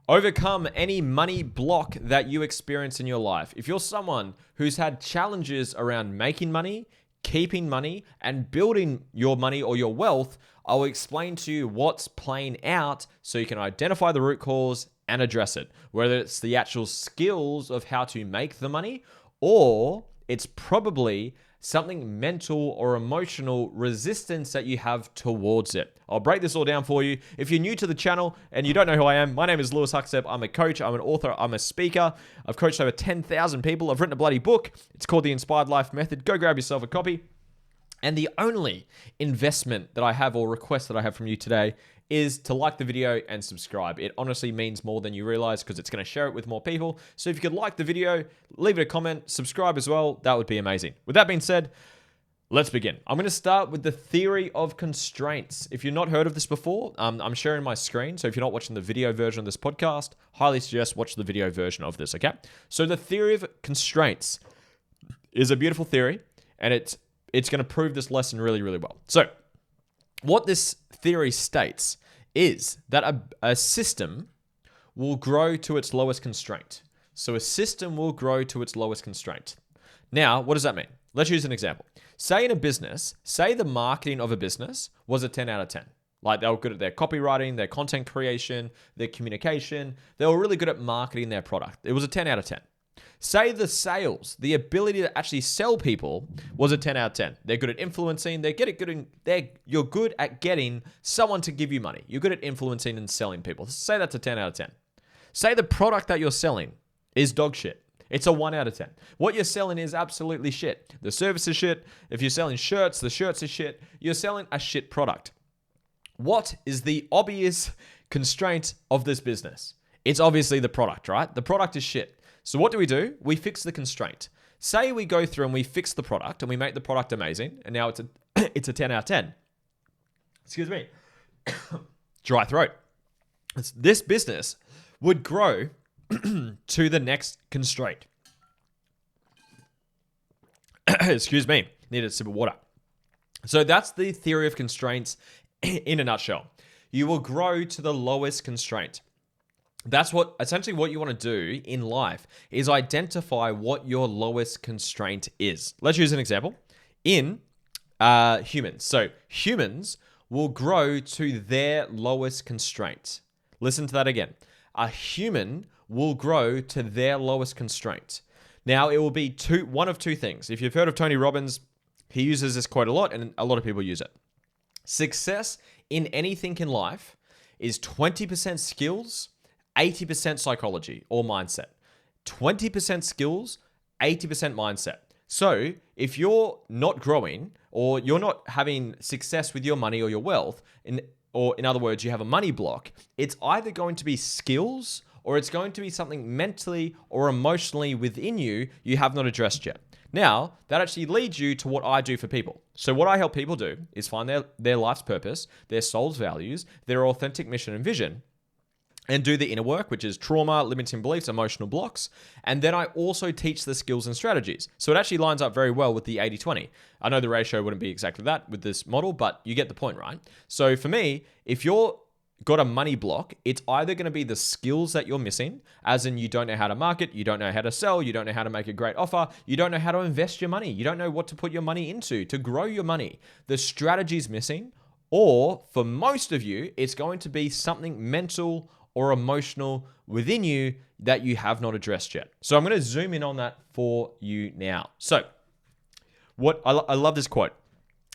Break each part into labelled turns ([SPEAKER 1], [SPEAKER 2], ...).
[SPEAKER 1] Overcome any money block that you experience in your life. If you're someone who's had challenges around making money, keeping money, and building your money or your wealth, I will explain to you what's playing out so you can identify the root cause and address it. Whether it's the actual skills of how to make the money, or it's probably something mental or emotional resistance that you have towards it. I'll break this all down for you. If you're new to the channel and you don't know who I am, my name is Lewis Huxtep. I'm a coach, I'm an author, I'm a speaker. I've coached over 10,000 people. I've written a bloody book. It's called The Inspired Life Method. Go grab yourself a copy. And the only investment that I have or request that I have from you today is to like the video and subscribe. It honestly means more than you realize because it's going to share it with more people. So if you could like the video, leave it a comment, subscribe as well, that would be amazing. With that being said, let's begin. I'm going to start with the theory of constraints. If you've not heard of this before, I'm sharing my screen. So if you're not watching the video version of this podcast, highly suggest watch the video version of this, okay? So the theory of constraints is a beautiful theory, and it's going to prove this lesson really, really well. So what this theory states is that a system will grow to its lowest constraint. So a system will grow to its lowest constraint. Now, what does that mean? Let's use an example. Say in a business, say the marketing of a business was a 10 out of 10. Like they were good at their copywriting, their content creation, their communication. They were really good at marketing their product. It was a 10 out of 10. Say the sales, the ability to actually sell people was a 10 out of 10. They're good at influencing. You're good at getting someone to give you money. You're good at influencing and selling people. Say that's a 10 out of 10. Say the product that you're selling is dog shit. It's a 1 out of 10. What you're selling is absolutely shit. The service is shit. If you're selling shirts, the shirts are shit. You're selling a shit product. What is the obvious constraint of this business? It's obviously the product, right? The product is shit. So what do? We fix the constraint. Say we go through and we fix the product and we make the product amazing, and now it's a 10 out of 10. Excuse me. Dry throat. This business would grow to the next constraint. Excuse me. Needed a sip of water. So that's the theory of constraints in a nutshell. You will grow to the lowest constraint. That's essentially what you want to do in life is identify what your lowest constraint is. Let's use an example in humans. So humans will grow to their lowest constraint. Listen to that again. A human will grow to their lowest constraint. Now it will be one of two things. If you've heard of Tony Robbins, he uses this quote a lot and a lot of people use it. Success in anything in life is 20% skills, 80% psychology or mindset. 20% skills, 80% mindset. So if you're not growing or you're not having success with your money or your wealth, or in other words, you have a money block, it's either going to be skills or it's going to be something mentally or emotionally within you have not addressed yet. Now, that actually leads you to what I do for people. So what I help people do is find their life's purpose, their soul's values, their authentic mission and vision, and do the inner work, which is trauma, limiting beliefs, emotional blocks. And then I also teach the skills and strategies. So it actually lines up very well with the 80-20. I know the ratio wouldn't be exactly that with this model, but you get the point, right? So for me, if you're got a money block, it's either going to be the skills that you're missing, as in you don't know how to market, you don't know how to sell, you don't know how to make a great offer, you don't know how to invest your money, you don't know what to put your money into to grow your money. The strategy's missing, or for most of you, it's going to be something mental or emotional within you that you have not addressed yet. So I'm going to zoom in on that for you now. So I love this quote.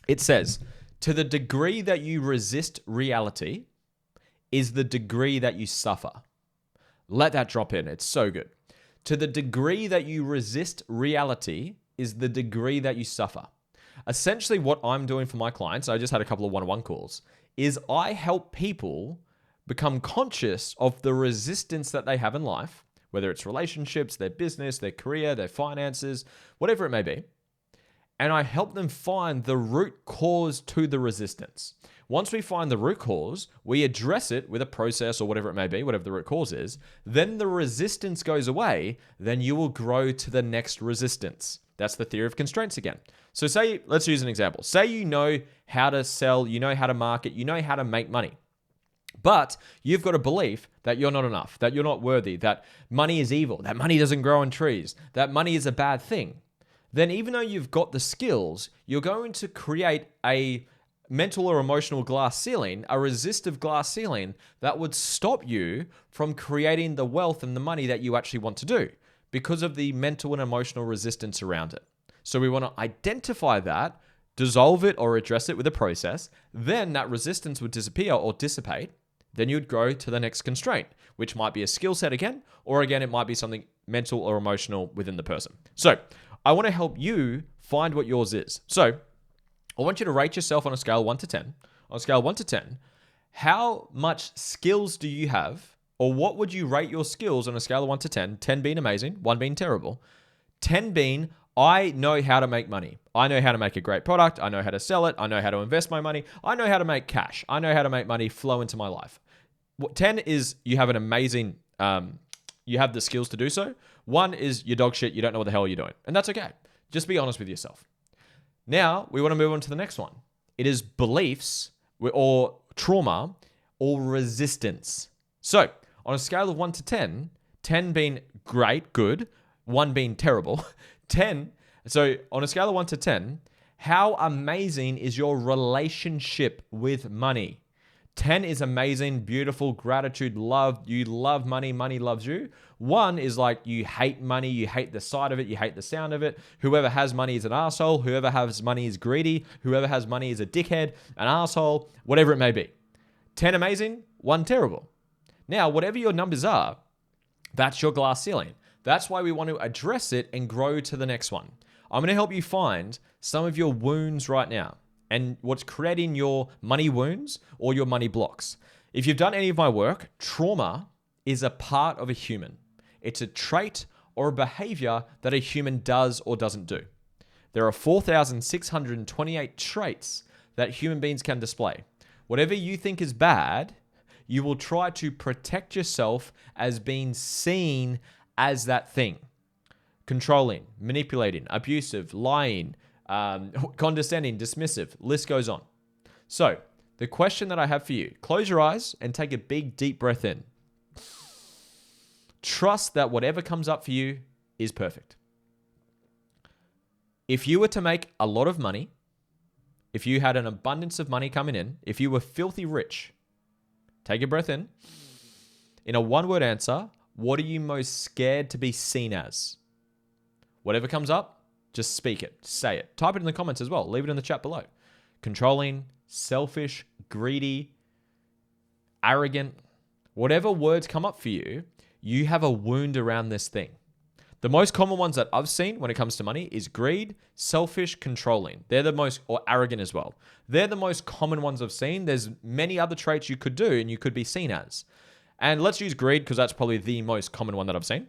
[SPEAKER 1] It says, to the degree that you resist reality is the degree that you suffer. Let that drop in. It's so good. To the degree that you resist reality is the degree that you suffer. Essentially what I'm doing for my clients, I just had a couple of one-on-one calls, is I help people become conscious of the resistance that they have in life, whether it's relationships, their business, their career, their finances, whatever it may be. And I help them find the root cause to the resistance. Once we find the root cause, we address it with a process or whatever it may be, whatever the root cause is, then the resistance goes away, then you will grow to the next resistance. That's the theory of constraints again. So let's use an example. Say you know how to sell, you know how to market, you know how to make money. But you've got a belief that you're not enough, that you're not worthy, that money is evil, that money doesn't grow on trees, that money is a bad thing. Then even though you've got the skills, you're going to create a mental or emotional glass ceiling, a resistive glass ceiling that would stop you from creating the wealth and the money that you actually want to do because of the mental and emotional resistance around it. So we want to identify that, dissolve it or address it with a process. Then that resistance would disappear or dissipate. Then you'd go to the next constraint, which might be a skill set again, or again, it might be something mental or emotional within the person. So I want to help you find what yours is. So I want you to rate yourself on a scale of 1 to 10. On a scale of 1 to 10, how much skills do you have? Or what would you rate your skills on a scale of 1 to 10? 10 being amazing, 1 being terrible. 10 being, I know how to make money. I know how to make a great product. I know how to sell it. I know how to invest my money. I know how to make cash. I know how to make money flow into my life. 10 is you have an amazing, you have the skills to do so. 1 is you're dog shit. You don't know what the hell you're doing. And that's okay. Just be honest with yourself. Now, we want to move on to the next one. It is beliefs or trauma or resistance. So, on a scale of 1 to 10, 10 being great, good, 1 being terrible, 10, so on a scale of 1 to 10, how amazing is your relationship with money? 10 is amazing, beautiful, gratitude, love. You love money. Money loves you. 1 is like you hate money. You hate the sight of it. You hate the sound of it. Whoever has money is an asshole. Whoever has money is greedy. Whoever has money is a dickhead, an asshole, whatever it may be. 10 amazing, 1 terrible. Now, whatever your numbers are, that's your glass ceiling. That's why we want to address it and grow to the next one. I'm going to help you find some of your wounds right now and what's creating your money wounds or your money blocks. If you've done any of my work, trauma is a part of a human. It's a trait or a behavior that a human does or doesn't do. There are 4,628 traits that human beings can display. Whatever you think is bad, you will try to protect yourself as being seen as that thing. Controlling, manipulating, abusive, lying, condescending, dismissive, list goes on. So the question that I have for you, close your eyes and take a big, deep breath in. Trust that whatever comes up for you is perfect. If you were to make a lot of money, if you had an abundance of money coming in, if you were filthy rich, take a breath in. In a one-word answer, what are you most scared to be seen as? Whatever comes up, just speak it, say it. Type it in the comments as well. Leave it in the chat below. Controlling, selfish, greedy, arrogant, whatever words come up for you, you have a wound around this thing. The most common ones that I've seen when it comes to money is greed, selfish, controlling. They're the most, or arrogant as well. They're the most common ones I've seen. There's many other traits you could do and you could be seen as. And let's use greed because that's probably the most common one that I've seen.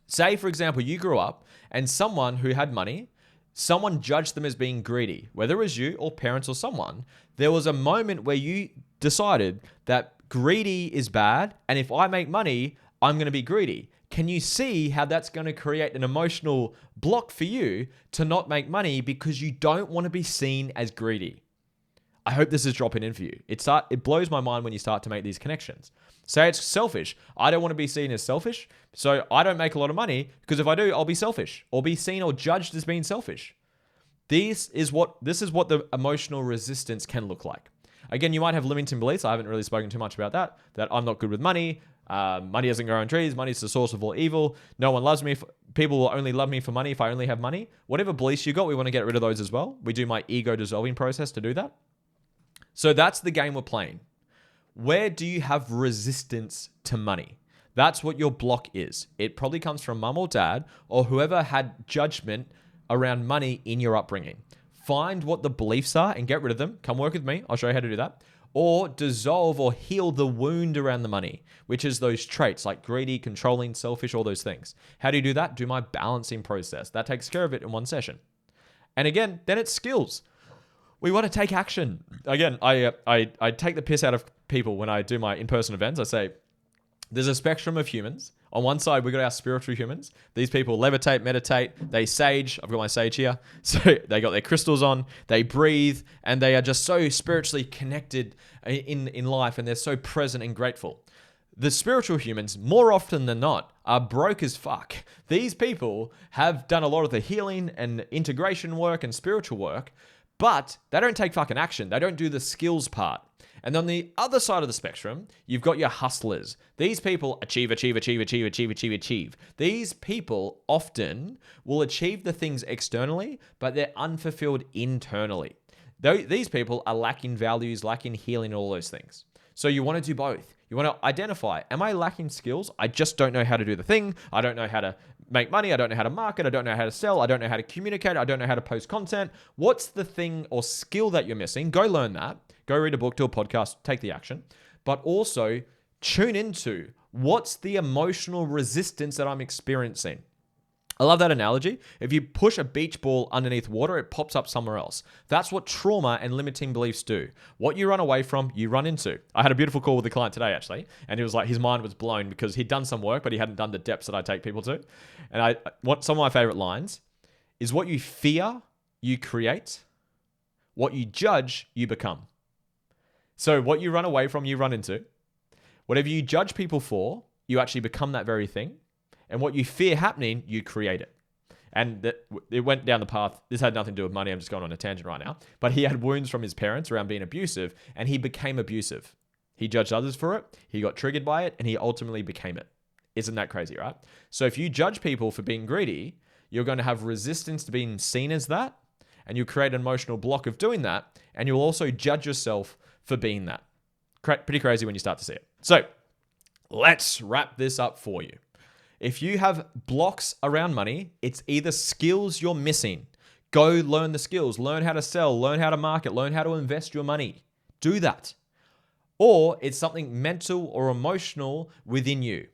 [SPEAKER 1] Say, for example, you grew up and someone who had money, someone judged them as being greedy, whether it was you or parents or someone. There was a moment where you decided that greedy is bad, and if I make money, I'm going to be greedy. Can you see how that's going to create an emotional block for you to not make money because you don't want to be seen as greedy? I hope this is dropping in for you. It blows my mind when you start to make these connections. Say it's selfish. I don't want to be seen as selfish, so I don't make a lot of money because if I do, I'll be selfish or be seen or judged as being selfish. This is what the emotional resistance can look like. Again, you might have limiting beliefs. I haven't really spoken too much about that I'm not good with money. Money doesn't grow on trees. Money is the source of all evil. No one loves me. People will only love me for money if I only have money. Whatever beliefs you got, we want to get rid of those as well. We do my ego dissolving process to do that. So that's the game we're playing. Where do you have resistance to money? That's what your block is. It probably comes from mum or dad or whoever had judgment around money in your upbringing. Find what the beliefs are and get rid of them. Come work with me. I'll show you how to do that. Or dissolve or heal the wound around the money, which is those traits like greedy, controlling, selfish, all those things. How do you do that? Do my balancing process. That takes care of it in one session. And again, then it's skills. We want to take action. Again, I take the piss out of people when I do my in-person events. I say, there's a spectrum of humans. On one side, we got our spiritual humans. These people levitate, meditate, they sage. I've got my sage here. So they got their crystals on, they breathe, and they are just so spiritually connected in life, and they're so present and grateful. The spiritual humans, more often than not, are broke as fuck. These people have done a lot of the healing and integration work and spiritual work, but they don't take fucking action. They don't do the skills part. And on the other side of the spectrum, you've got your hustlers. These people achieve. These people often will achieve the things externally, but they're unfulfilled internally. These people are lacking values, lacking healing, all those things. So you want to do both. You want to identify, am I lacking skills? I just don't know how to do the thing. I don't know how to make money. I don't know how to market. I don't know how to sell. I don't know how to communicate. I don't know how to post content. What's the thing or skill that you're missing? Go learn that. Go read a book, do a podcast, take the action. But also tune into what's the emotional resistance that I'm experiencing. I love that analogy. If you push a beach ball underneath water, it pops up somewhere else. That's what trauma and limiting beliefs do. What you run away from, you run into. I had a beautiful call with a client today, actually, and he was like, his mind was blown because he'd done some work, but he hadn't done the depths that I take people to. And some of my favorite lines is, what you fear, you create. What you judge, you become. So what you run away from, you run into. Whatever you judge people for, you actually become that very thing. And what you fear happening, you create it. And it went down the path. This had nothing to do with money. I'm just going on a tangent right now. But he had wounds from his parents around being abusive, and he became abusive. He judged others for it. He got triggered by it, and he ultimately became it. Isn't that crazy, right? So if you judge people for being greedy, you're going to have resistance to being seen as that, and you'll create an emotional block of doing that, and you'll also judge yourself for being that. Pretty crazy when you start to see it. So let's wrap this up for you. If you have blocks around money, it's either skills you're missing. Go learn the skills, learn how to sell, learn how to market, learn how to invest your money. Do that. Or it's something mental or emotional within you.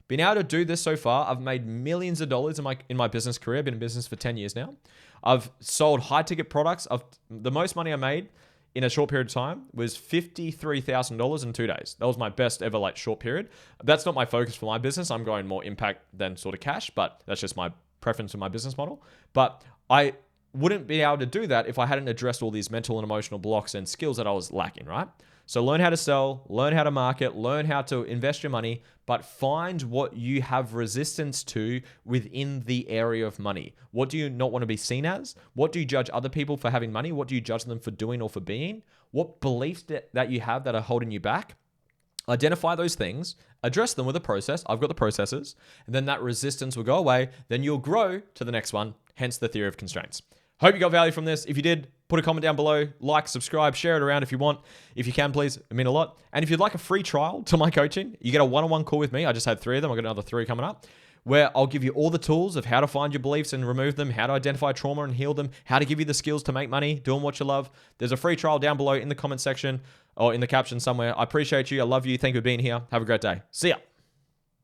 [SPEAKER 1] Being able to do this so far, I've made millions of dollars in my business career. I've been in business for 10 years now. I've sold high ticket products. The most money I made in a short period of time was $53,000 in 2 days. That was my best ever short period. That's not my focus for my business. I'm going more impact than sort of cash, but that's just my preference for my business model. But I wouldn't be able to do that if I hadn't addressed all these mental and emotional blocks and skills that I was lacking, right? So learn how to sell, learn how to market, learn how to invest your money, but find what you have resistance to within the area of money. What do you not want to be seen as? What do you judge other people for having money? What do you judge them for doing or for being? What beliefs that you have that are holding you back? Identify those things, address them with a process. I've got the processes, and then that resistance will go away. Then you'll grow to the next one, hence the theory of constraints. Hope you got value from this. If you did, put a comment down below, like, subscribe, share it around if you want. If you can, please, it means a lot. And if you'd like a free trial to my coaching, you get a one-on-one call with me. I just had 3 of them. I've got another 3 coming up, where I'll give you all the tools of how to find your beliefs and remove them, how to identify trauma and heal them, how to give you the skills to make money, doing what you love. There's a free trial down below in the comment section or in the caption somewhere. I appreciate you. I love you. Thank you for being here. Have a great day. See ya.